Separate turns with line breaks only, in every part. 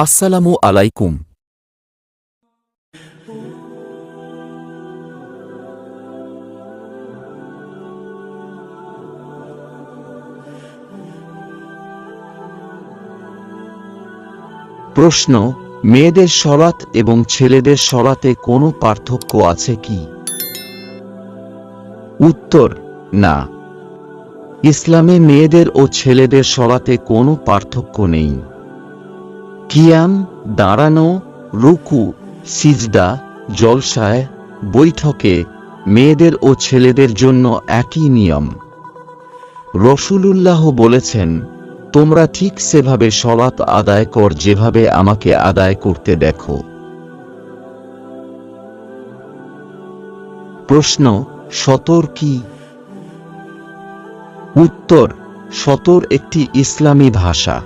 আসসালামু আলাইকুম। প্রশ্ন: মেয়েদের সলাত এবং ছেলেদের সলাতে কোনো পার্থক্য আছে কি? উত্তর: না। ইসলামে মেয়েদের ও ছেলেদের সলাতে কোনো পার্থক্য নেই। কিয়াম, দাঁড়ানো, রুকু, সিজদা, জলসায়, বৈঠকে মেয়েদের ও ছেলেদের জন্য একই নিয়ম। রাসূলুল্লাহ বলেছেন, তোমরা ঠিক সেভাবে সলাত আদায় কর যেভাবে আমাকে আদায় করতে দেখো। প্রশ্ন: সতর কি? উত্তর: সতর একটি ইসলামী ভাষা।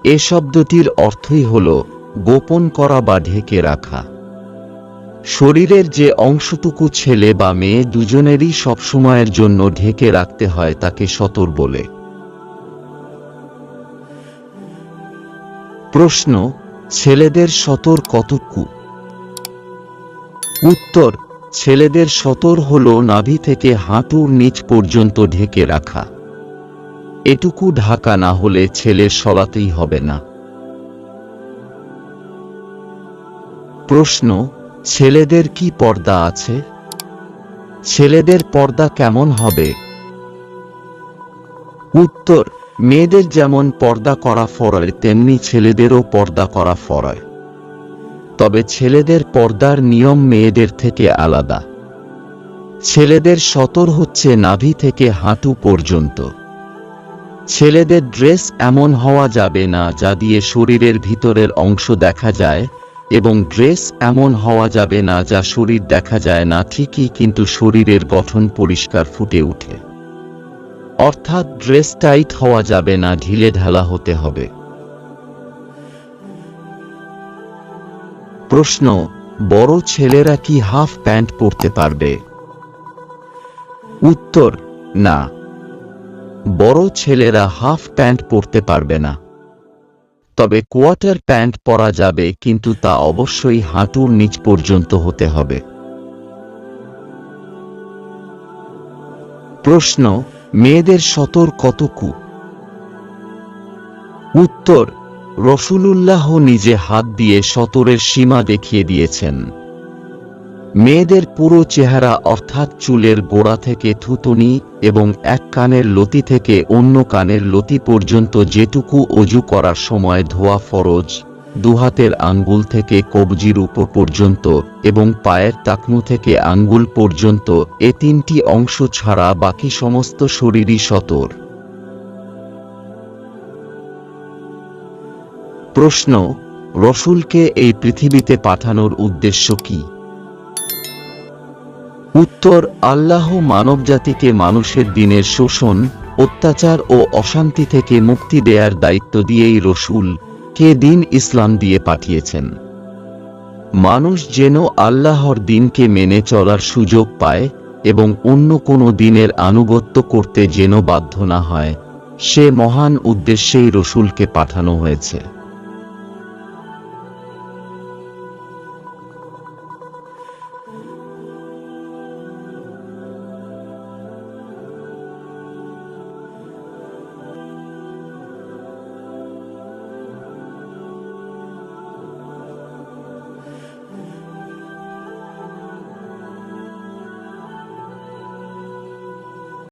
এ শব্দটির অর্থই হল গোপন করা বা ঢেকে রাখা। শরীরের যে অংশটুকু ছেলে বা মেয়ে দুজনেরই সবসময়ের জন্য ঢেকে রাখতে হয় তাকে সতর বলে। প্রশ্ন: ছেলেদের সতর কতটুকু? উত্তর: ছেলেদের সতর হল নাভি থেকে হাঁটুর নিচ পর্যন্ত ঢেকে রাখা। এটুকু ঢাকা না হলে ছেলের সলাতেই হবে না। প্রশ্ন: ছেলেদের কি পর্দা আছে? ছেলেদের পর্দা কেমন হবে? উত্তর: মেয়েদের যেমন পর্দা করা ফরজ তেমনি ছেলেদেরও পর্দা করা ফরজ। তবে ছেলেদের পর্দার নিয়ম মেয়েদের থেকে আলাদা। ছেলেদের সতর হচ্ছে নাভি থেকে হাঁটু পর্যন্ত। ছেলেদের ড্রেস এমন হওয়া যাবে না যা দিয়ে শরীরের ভিতরের অংশ দেখা যায়, এবং ড্রেস এমন হওয়া যাবে না যা শরীর দেখা যায় না ঠিকই কিন্তু শরীরের গঠন পরিষ্কার ফুটে ওঠে। অর্থাৎ ড্রেস টাইট হওয়া যাবে না, ঢিলে ঢালা হতে হবে। প্রশ্ন: বড় ছেলেরা কি হাফ প্যান্ট পরতে পারবে? উত্তর: না। বড় ছেলেরা হাফ প্যান্ট পরতে পারবে না। তবে কোয়ার্টার প্যান্ট পরা যাবে, কিন্তু তা অবশ্যই হাঁটুর নিচ পর্যন্ত হতে হবে। প্রশ্ন: মেয়েদের সতর কতটুকু? উত্তর: রাসূলুল্লাহ নিজে হাত দিয়ে সতরের সীমা দেখিয়ে দিয়েছেন। মেয়েদের পুরো চেহারা অর্থাৎ চুলের গোড়া থেকে থুতনি এবং এক কানের লতি থেকে অন্য কানের লতি পর্যন্ত যেটুকু ওযু করার সময় ধোয়া ফরজ, দুহাতের আঙ্গুল থেকে কবজির উপর পর্যন্ত এবং পায়ের টাকনু থেকে আঙ্গুল পর্যন্ত এ তিনটি অংশ ছাড়া বাকি সমস্ত শরীরই সতর। প্রশ্ন: রাসূলকে এই পৃথিবীতে পাঠানোর উদ্দেশ্য কি? উত্তর: আল্লাহ মানবজাতিকে মানুষের দিনের শোষণ, অত্যাচার ও অশান্তি থেকে মুক্তি দেয়ার দায়িত্ব দিয়েই রাসূলকে দ্বীন ইসলাম দিয়ে পাঠিয়েছেন। মানুষ যেন আল্লাহর দ্বীনকে মেনে চলার সুযোগ পায় এবং অন্য কোনো দ্বীনের আনুগত্য করতে যেন বাধ্য না হয়, সে মহান উদ্দেশ্যেই রাসূলকে পাঠানো হয়েছে।